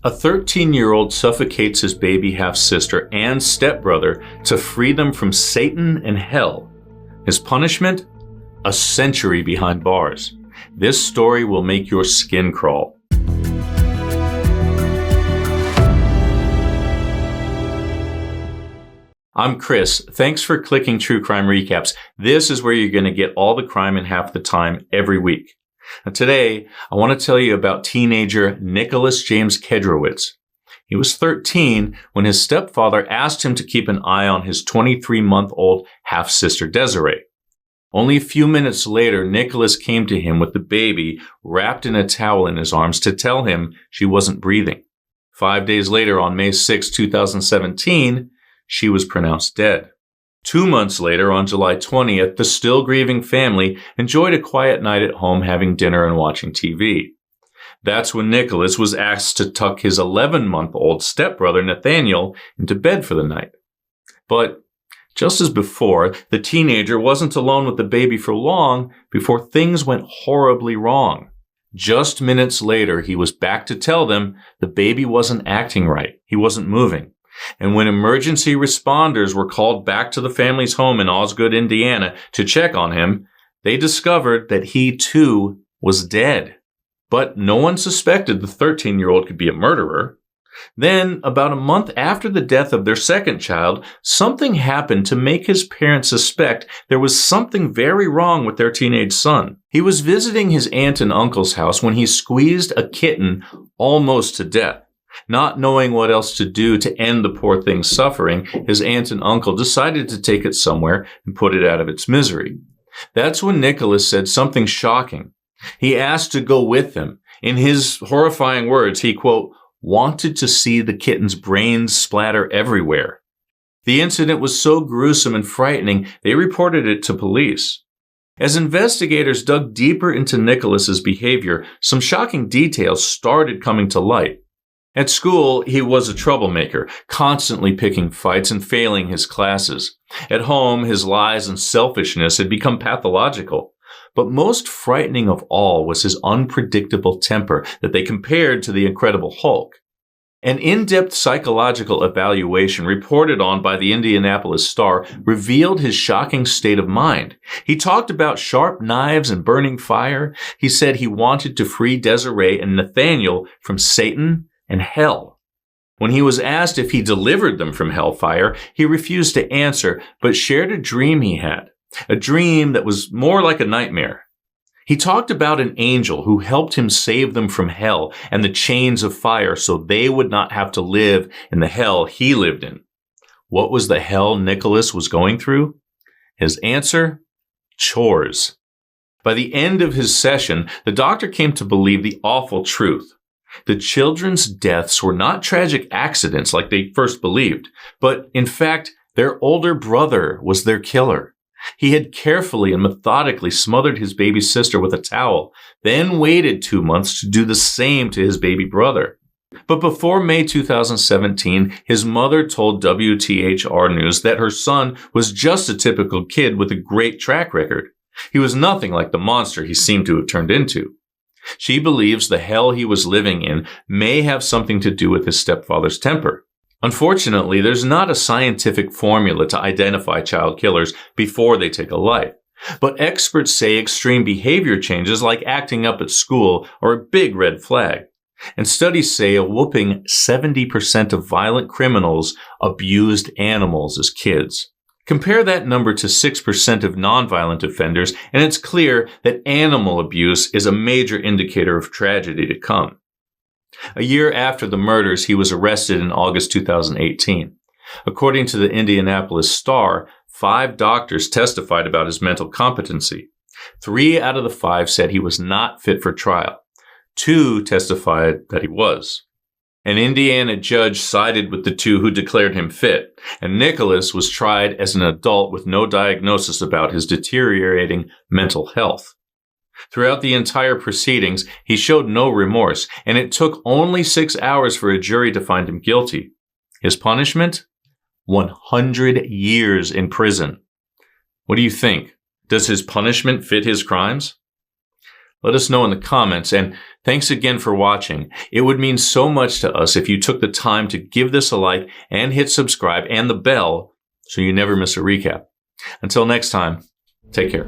A 13-year-old suffocates his baby half-sister and stepbrother to free them from Satan and hell. His punishment? A century behind bars. This story will make your skin crawl. I'm Chris. Thanks for clicking True Crime Recaps. This is where you're going to get all the crime in half the time every week. Now today, I want to tell you about teenager Nickalas James Kedrowitz. He was 13 when his stepfather asked him to keep an eye on his 23-month-old half-sister Desiree. Only a few minutes later, Nickalas came to him with the baby wrapped in a towel in his arms to tell him she wasn't breathing. 5 days later, on May 6, 2017, she was pronounced dead. 2 months later, on July 20th, the still grieving family enjoyed a quiet night at home having dinner and watching TV. That's when Nickalas was asked to tuck his 11-month-old stepbrother Nathaniel into bed for the night. But just as before, the teenager wasn't alone with the baby for long before things went horribly wrong. Just minutes later, he was back to tell them the baby wasn't acting right. He wasn't moving. And when emergency responders were called back to the family's home in Osgood, Indiana, to check on him, they discovered that he too was dead. But no one suspected the 13-year-old could be a murderer. Then, about a month after the death of their second child, something happened to make his parents suspect there was something very wrong with their teenage son. He was visiting his aunt and uncle's house when he squeezed a kitten almost to death. Not knowing what else to do to end the poor thing's suffering, his aunt and uncle decided to take it somewhere and put it out of its misery. That's when Nickalas said something shocking. He asked to go with them. In his horrifying words, he, quote, wanted to see the kitten's brains splatter everywhere. The incident was so gruesome and frightening, they reported it to police. As investigators dug deeper into Nickalas's behavior, some shocking details started coming to light. At school, he was a troublemaker, constantly picking fights and failing his classes. At home, his lies and selfishness had become pathological. But most frightening of all was his unpredictable temper that they compared to the Incredible Hulk. An in-depth psychological evaluation reported on by the Indianapolis Star revealed his shocking state of mind. He talked about sharp knives and burning fire. He said he wanted to free Desiree and Nathaniel from Satan and hell. When he was asked if he delivered them from hellfire, he refused to answer, but shared a dream he had, a dream that was more like a nightmare. He talked about an angel who helped him save them from hell and the chains of fire so they would not have to live in the hell he lived in. What was the hell Nickalas was going through? His answer? Chores. By the end of his session, the doctor came to believe the awful truth. The children's deaths were not tragic accidents like they first believed, but in fact, their older brother was their killer. He had carefully and methodically smothered his baby sister with a towel, then waited 2 months to do the same to his baby brother. But before May 2017, his mother told WTHR News that her son was just a typical kid with a great track record. He was nothing like the monster he seemed to have turned into. She believes the hell he was living in may have something to do with his stepfather's temper. Unfortunately, there's not a scientific formula to identify child killers before they take a life. But experts say extreme behavior changes like acting up at school are a big red flag. And studies say a whopping 70% of violent criminals abused animals as kids. Compare that number to 6% of nonviolent offenders, and it's clear that animal abuse is a major indicator of tragedy to come. A year after the murders, he was arrested in August 2018. According to the Indianapolis Star, 5 doctors testified about his mental competency. 3 out of the 5 said he was not fit for trial. 2 testified that he was. An Indiana judge sided with the 2 who declared him fit, and Nickalas was tried as an adult with no diagnosis about his deteriorating mental health. Throughout the entire proceedings, he showed no remorse, and it took only 6 hours for a jury to find him guilty. His punishment? 100 years in prison. What do you think? Does his punishment fit his crimes? Let us know in the comments, and thanks again for watching. It would mean so much to us if you took the time to give this a like and hit subscribe and the bell so you never miss a recap. Until next time, take care.